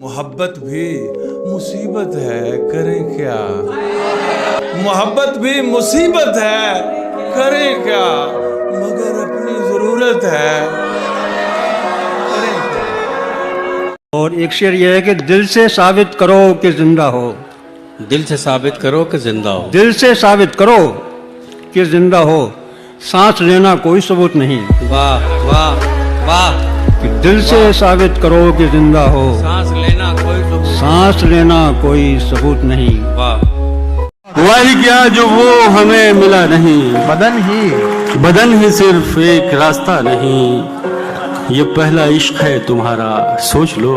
मोहब्बत भी मुसीबत है, करें क्या। मोहब्बत भी मुसीबत है, करें क्या, मगर अपनी जरूरत है, करें क्या। और एक शेर यह है कि दिल से साबित करो कि जिंदा हो। दिल से साबित करो कि जिंदा हो। दिल से साबित करो कि जिंदा हो, सांस लेना कोई सबूत नहीं। वाह वाह वाह। कि दिल से साबित करो कि जिंदा हो, सांस लेना कोई सबूत। सांस लेना कोई सबूत नहीं। वाह। हुआ ही क्या जो वो हमें मिला नहीं, बदन ही सिर्फ एक रास्ता नहीं। ये पहला इश्क है तुम्हारा, सोच लो।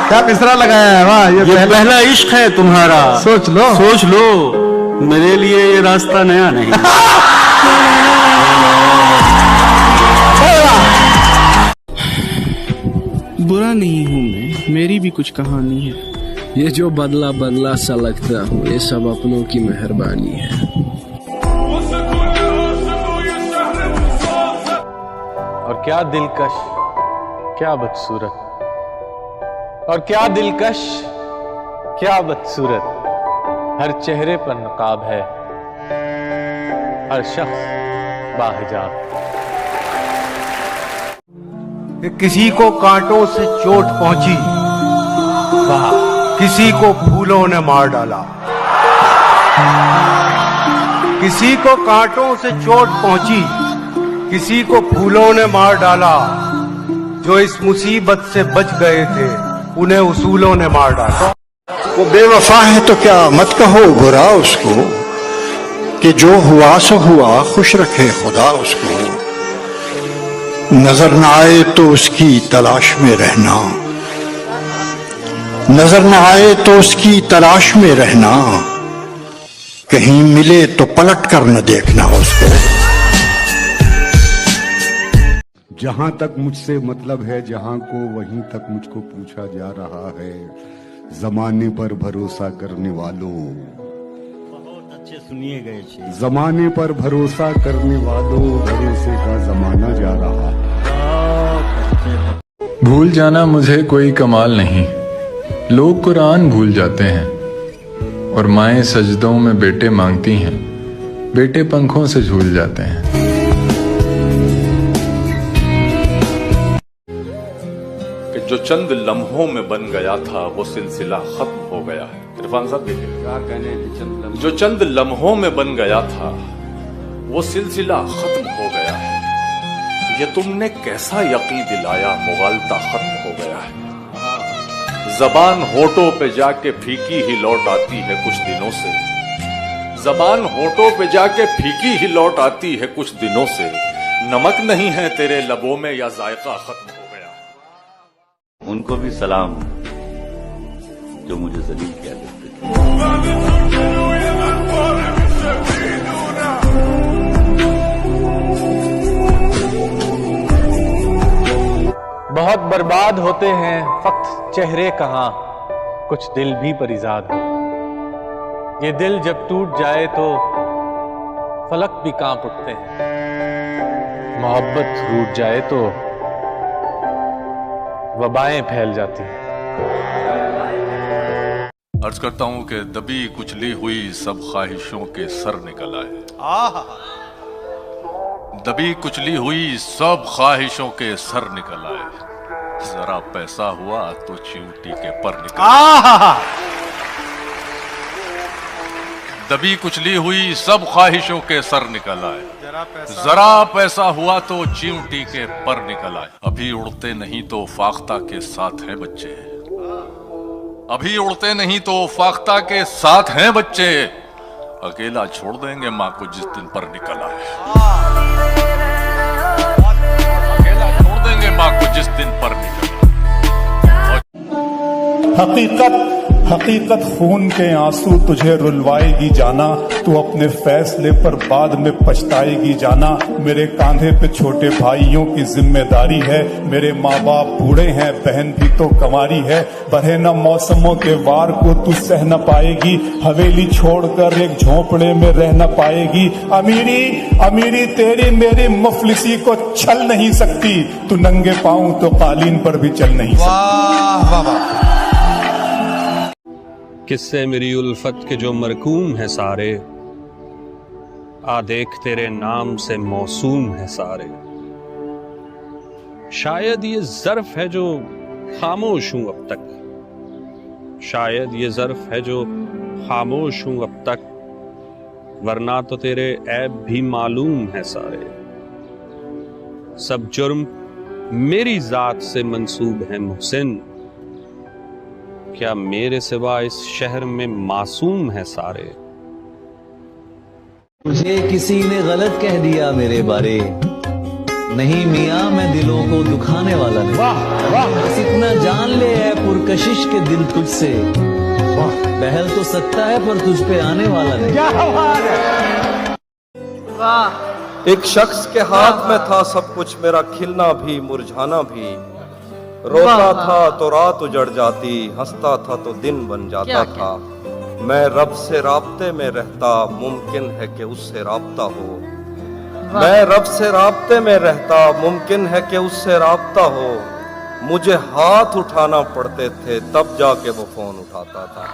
क्या मिसरा लगाया है, वाह। ये पहला इश्क है तुम्हारा, सोच लो। सोच लो। मेरे लिए ये रास्ता नया नहीं। बुरा नहीं हूँ मैं, मेरी भी कुछ कहानी है। ये जो बदला बदला सा लगता हूँ, ये सब अपनों की मेहरबानी है। और क्या दिलकश, क्या बदसूरत, और क्या दिलकश, क्या बदसूरत। हर चेहरे पर नकाब है, हर शख्स बाहिजाब। किसी को कांटों से चोट पहुंची, किसी को फूलों ने मार डाला। किसी को कांटों से चोट पहुंची, किसी को फूलों ने मार डाला। जो इस मुसीबत से बच गए थे, उन्हें उसूलों ने मार डाला। वो बेवफा है तो क्या मत कहो बुरा उसको, कि जो हुआ सो हुआ, खुश रखे खुदा उसको। नजर न आए तो उसकी तलाश में रहना, नजर न आए तो उसकी तलाश में रहना। कहीं मिले तो पलट कर न देखना उसको। जहां तक मुझसे मतलब है जहां को, वहीं तक मुझको पूछा जा रहा है। जमाने पर भरोसा करने वालों, बहुत अच्छे सुनिए गए शेर। जमाने पर भरोसा करने वालों, भरोसे का जमाना जा रहा है। भूल जाना मुझे कोई कमाल नहीं, लोग कुरान भूल जाते हैं। और माएं सजदों में बेटे मांगती हैं, बेटे पंखों से झूल जाते हैं। कि जो चंद लम्हों में बन गया था, वो सिलसिला खत्म हो गया है। इरफान साहब देखिए, जो चंद लम्हों में बन गया था, वो सिलसिला खत्म हो गया है। ये तुमने कैसा यकीन दिलाया, मुगालता खत्म हो गया है। जबान होठों पे जाके फीकी ही लौट आती है कुछ दिनों से। जबान होठों पे जाके फीकी ही लौट आती है कुछ दिनों से। नमक नहीं है तेरे लबों में, या जायका खत्म हो गया। उनको भी सलाम जो मुझे जलील किया करते थे। बहुत बर्बाद होते हैं फक्त चेहरे कहाँ, कुछ दिल भी परिजाद हो। ये दिल जब टूट जाए तो फलक भी कांप उठते हैं। मोहब्बत रूठ जाए तो वबाएं फैल जाती हैं। अर्ज करता हूं कि दबी कुचली हुई सब ख्वाहिशों के सर निकल आए। दबी कुचली हुई सब ख्वाहिशों के सर निकल आए। जरा पैसा हुआ तो चींटी के पर निकल आए। दबी कुचली हुई सब ख्वाहिशों के सर निकल आए। जरा पैसा हुआ तो चींटी के पर निकल आए। अभी उड़ते नहीं तो फाख्ता के साथ हैं बच्चे। अभी उड़ते नहीं तो फाख्ता के साथ हैं बच्चे। अकेला छोड़ देंगे माँ को जिस दिन पर निकल आए। अकेला छोड़ देंगे माँ को जिस दिन पर निकल आए। हकीकत हकीकत खून के आंसू तुझे रुलवाएगी जाना, तू अपने फैसले पर बाद में पछताएगी जाना। मेरे कांधे पे छोटे भाइयों की जिम्मेदारी है, मेरे माँ बाप बूढ़े हैं, बहन भी तो कंवारी है। बढ़े न मौसमों के वार को तू सह न पाएगी, हवेली छोड़कर एक झोंपड़े में रह न पाएगी। अमीरी अमीरी तेरी मेरी मुफलिसी को छल नहीं सकती, तू नंगे पाँव तो कालीन पर भी चल नहीं सकती। किससे मेरी उल्फत के जो मरकूम है सारे, आ देख तेरे नाम से मौसूम है सारे। शायद ये ज़र्फ है जो खामोश हूं अब तक, शायद ये ज़र्फ है जो खामोश हूं अब तक, वरना तो तेरे ऐब भी मालूम है सारे। सब जुर्म मेरी जात से मंसूब है मुहसिन, क्या मेरे सिवा इस शहर में मासूम है सारे। मुझे किसी ने गलत कह दिया मेरे बारे, नहीं मियाँ मैं दिलों को दुखाने वाला नहीं। बस इतना जान ले है पुरकशिश के दिल तुझसे, पहल तो सकता है पर तुझ पे आने वाला नहीं। एक शख्स के हाथ में था सब कुछ, मेरा खिलना भी मुरझाना भी। रोता था तो रात उजड़ जाती, हंसता था तो दिन बन जाता था। मैं रब से राब्ते में रहता, मुमकिन है कि उससे राब्ता हो। मैं रब से राब्ते में रहता, मुमकिन है कि उससे राब्ता हो। मुझे हाथ उठाना पड़ते थे तब जाके वो फोन उठाता था।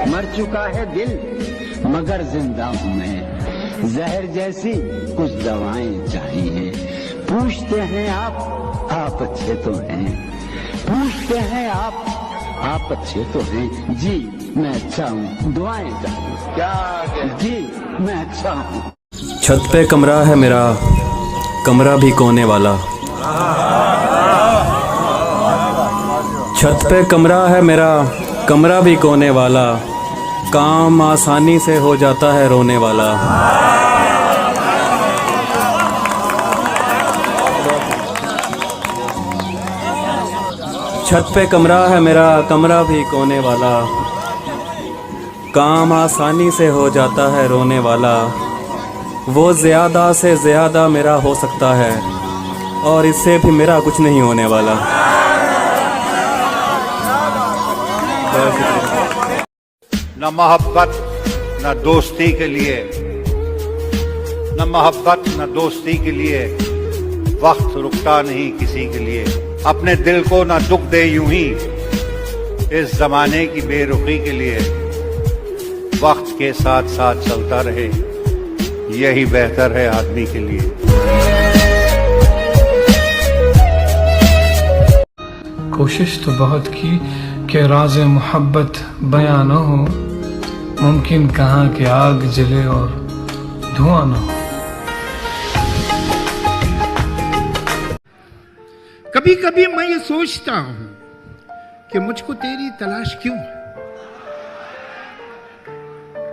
मर चुका है दिल मगर जिंदा हूँ मैं, जहर जैसी कुछ दवाएं चाहिए। पूछते हैं आप अच्छे तो हैं, पूछते हैं आप अच्छे तो हैं। जी मैं अच्छा हूँ, दुआएं चाहिए। क्या जी मैं अच्छा हूँ। छत पे कमरा है मेरा, कमरा भी कोने वाला। छत पे कमरा है मेरा, कमरा भी कोने वाला। काम आसानी से हो जाता है रोने वाला। छत पे कमरा है मेरा, कमरा भी कोने वाला। काम आसानी से हो जाता है रोने वाला। वो ज़्यादा से ज़्यादा मेरा हो सकता है और इससे भी मेरा कुछ नहीं होने वाला। न मोहब्बत न दोस्ती के लिए, न मोहब्बत न दोस्ती के लिए वक्त रुकता नहीं किसी के लिए। अपने दिल को ना दुख दे यूं ही इस जमाने की बेरुखी के लिए। वक्त के साथ साथ चलता रहे, यही बेहतर है आदमी के लिए। कोशिश तो बहुत की कि राज़ मोहब्बत बयां न हो, मुमकिन कहाँ कि आग जले और धुआं न हो। कभी कभी मैं ये सोचता हूं कि मुझको तेरी तलाश क्यों है।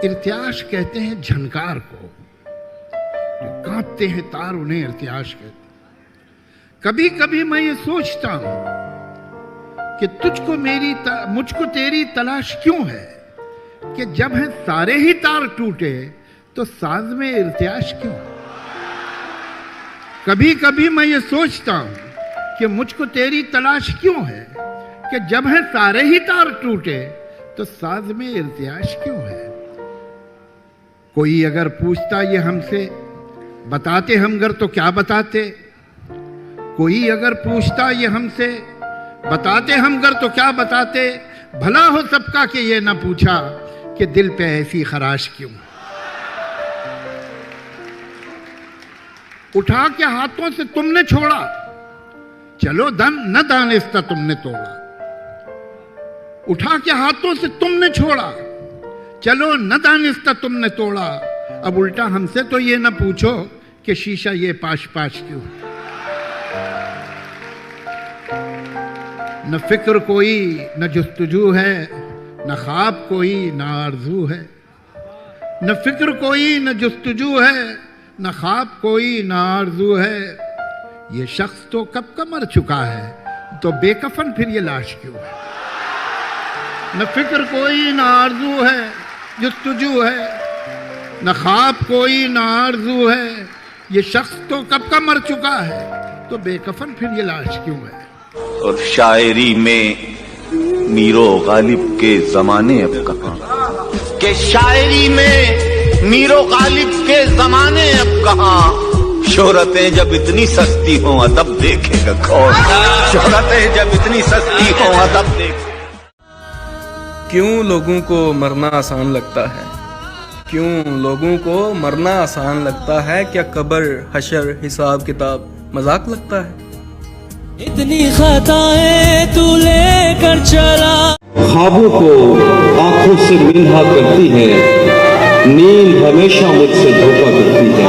इर्तियाश कहते हैं झनकार को, जो कांपते हैं तार उन्हें इर्तियाश कहते हैं। कभी कभी मैं ये सोचता हूं कि मुझको तेरी तलाश क्यों है, कि जब है सारे ही तार टूटे तो साज में इर्तियाश क्यों। कभी कभी मैं ये सोचता हूं कि मुझको तेरी तलाश क्यों है, कि जब है सारे ही तार टूटे तो साज में इर्तियाश क्यों है। कोई अगर पूछता ये हमसे, बताते हम गर तो क्या बताते। कोई अगर पूछता ये हमसे, बताते हम गर तो क्या बताते। भला हो सबका कि ये ना पूछा कि दिल पे ऐसी खराश क्यों। उठा के हाथों से तुमने छोड़ा, चलो न दानिस्ता तुमने तोड़ा। उठा के हाथों से तुमने छोड़ा, चलो न दानिस्ता तुमने तोड़ा। अब उल्टा हमसे तो ये न पूछो कि शीशा ये पाश पाश क्यों। न फिक्र कोई न जुस्तजू है, न ख्वाब कोई न आरजू है। न फिक्र कोई न जुस्तजू है, न ख्वाब कोई न आरजू है। ये शख्स तो कब का मर चुका है, तो बेकफन फिर ये लाश क्यों है। न फिक्र कोई न आरजू है जुस्तजू है, न ख्वाब कोई न आरजू है, ये शख्स तो कब का मर चुका है, तो बेकफन फिर ये लाश क्यों है। और शायरी में मीरो गालिब के जमाने अब कहाँ, के शायरी में मीरो गालिब के जमाने अब कहाँ। शोहरतें जब इतनी सस्ती हों अदब देखेगा कौन, शोहरतें जब इतनी सस्ती हों अदब देखेगा। क्यों लोगों को मरना आसान लगता है, क्यों लोगों को मरना आसान लगता है, क्या कब्र हशर हिसाब किताब मजाक लगता है। इतनी खताएं तू लेकर चला, ख्वाबों को आंखों से मिन्हा करती है, नींद हमेशा मुझसे धोखा करती है।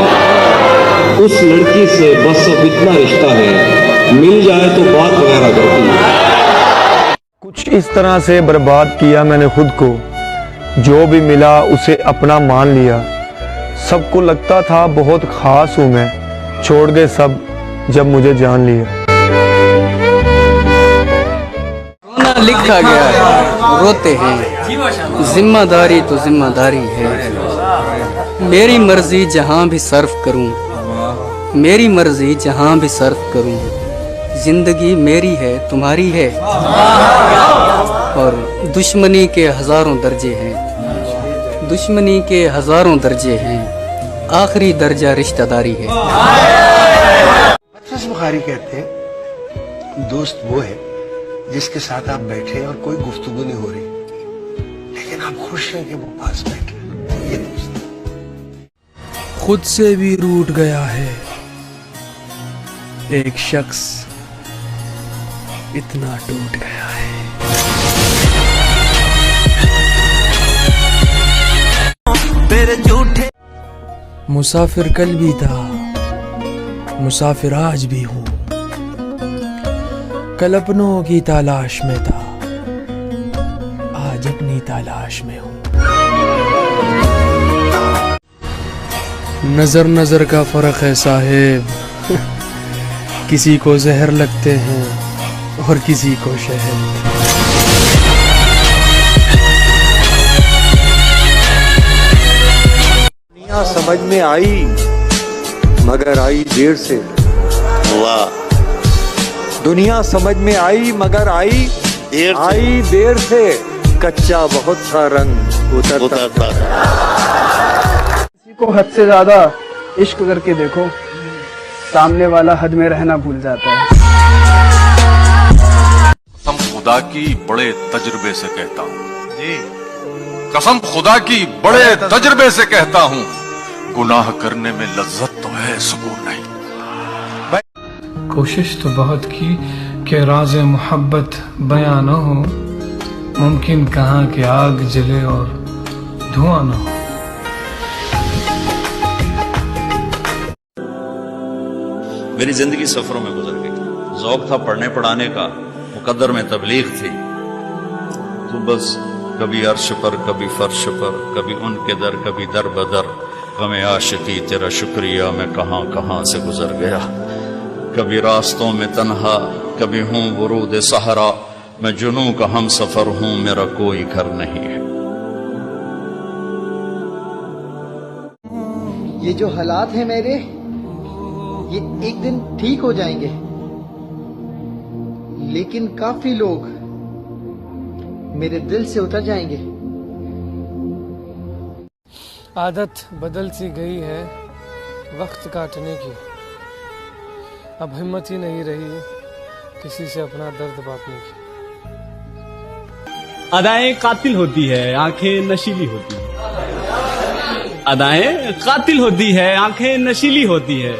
उस लड़की से बस अब इतना रिश्ता है, मिल जाए तो बात वगैरह करती है। कुछ इस तरह से बर्बाद किया मैंने खुद को, जो भी मिला उसे अपना मान लिया। सबको लगता था बहुत खास हूं मैं, छोड़ गए सब जब मुझे जान लिया। रोना लिखा गया है, रोते हैं, जिम्मेदारी तो जिम्मेदारी है। मेरी मर्जी जहां भी सर्फ करूं, मेरी मर्जी जहां भी सर्फ करूं, जिंदगी मेरी है तुम्हारी है। और दुश्मनी के हजारों दर्जे हैं, दुश्मनी के हजारों दर्जे हैं, आखिरी दर्जा रिश्तेदारी है। बुखारी कहते हैं दोस्त वो है जिसके साथ आप बैठे और कोई गुफ्तगू नहीं हो रही, लेकिन आप खुश हैं कि वो पास बैठे। ये दोस्त खुद से भी रूठ गया है एक शख्स, इतना टूट गया है। मुसाफिर कल भी था, मुसाफिर आज भी हूँ, कल अपनों की तलाश में था, आज अपनी तलाश में हूँ। नजर नजर का फर्क है साहेब, किसी को जहर लगते हैं और किसी को शहद। दुनिया समझ में आई मगर आई देर से। वाह। दुनिया समझ में आई मगर आई देर से, कच्चा बहुत सा रंग उतरता था। किसी को हद से ज्यादा इश्क करके देखो, सामने वाला हद में रहना भूल जाता है। कसम खुदा की बड़े तजुर्बे से कहता हूँ जी, कसम खुदा की बड़े तजुर्बे से कहता हूँ, गुनाह करने में लज्जत तो है, सुकून नहीं। कोशिश तो बहुत की कि राज़े मोहब्बत बयां न हो, मुमकिन कहाँ कि आग जले और धुआं न हो। मेरी जिंदगी सफरों में गुजर गई। ज़ौक़ था पढ़ने पढ़ाने का, मुकद्दर में तबलीग थी, तो बस कभी अर्श पर कभी फर्श पर, कभी उनके दर कभी दर बदर, गमे आशिकी तेरा शुक्रिया मैं कहाँ कहाँ से गुजर गया। कभी रास्तों में तन्हा, कभी हूँ वरूद सहरा, मैं जुनू का हम सफर हूँ, मेरा कोई घर नहीं है। ये जो हालात हैं मेरे, ये एक दिन ठीक हो जाएंगे, लेकिन काफी लोग मेरे दिल से उतर जाएंगे। आदत बदल सी गई है वक्त काटने की, अब हिम्मत ही नहीं रही किसी से अपना दर्द बांटने की। अदाएं कातिल होती है, आंखें नशीली होती है। अदाएं कातिल होती है, आंखें नशीली होती है।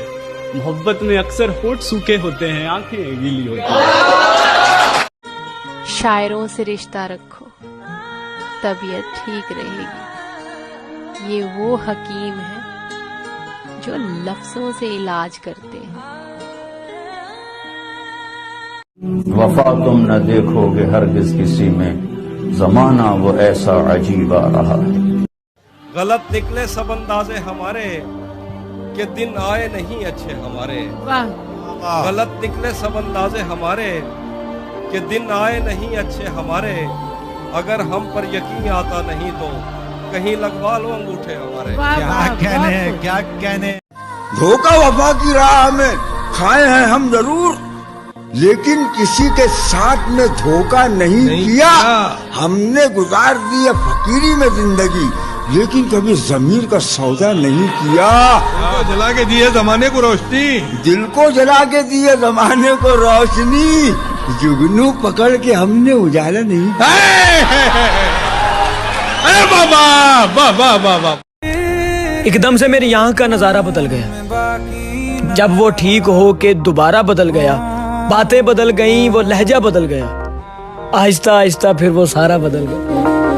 मोहब्बत में अक्सर होठ सूखे होते हैं, आंखें गीली होती हैं। शायरों से रिश्ता रखो, तबीयत ठीक रहेगी। ये वो हकीम है जो लफ्जों से इलाज करते हैं। वफा तुम न देखोगे हरगिज किसी में, जमाना वो ऐसा अजीब आ रहा है। गलत निकले सब अंदाजे हमारे, कि दिन आए नहीं अच्छे हमारे। गलत निकले सब अंदाजे हमारे, कि दिन आए नहीं अच्छे हमारे। अगर हम पर यकीन आता नहीं तो कहीं लगवा लो अंगूठे हमारे। क्या कहने। धोखा वफा की राह में खाए हैं हम जरूर, लेकिन किसी के साथ में धोखा नहीं किया। हमने गुजार दी है फकीरी में जिंदगी, लेकिन कभी जमीर का सौदा नहीं किया। दिल को जला के दिए जमाने को रोशनी, दिल को जला के दिए जमाने को रोशनी, जुगनू पकड़ के हमने उजाला नहीं। अरे बाबा बाबा बाबा। एकदम से मेरे यहाँ का नजारा बदल गया। जब वो ठीक हो के दोबारा बदल गया, बातें बदल गईं, वो लहजा बदल गया। आहिस्ता आहिस्ता फिर वो सारा बदल गया।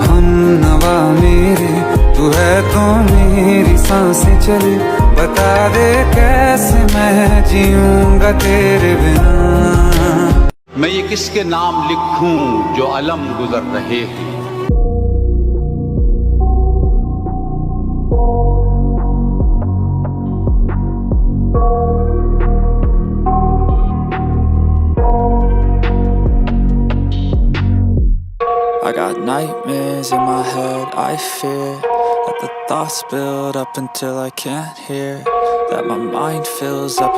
हम नवा मेरे, तू है तो मेरी सांसें चले, बता दे कैसे मैं जीऊंगा तेरे बिना। मैं ये किसके नाम लिखूं जो अलम गुजर रहे हैं। I got nightmares in my head, I fear that the thoughts build up until I can't hear, that my mind fills up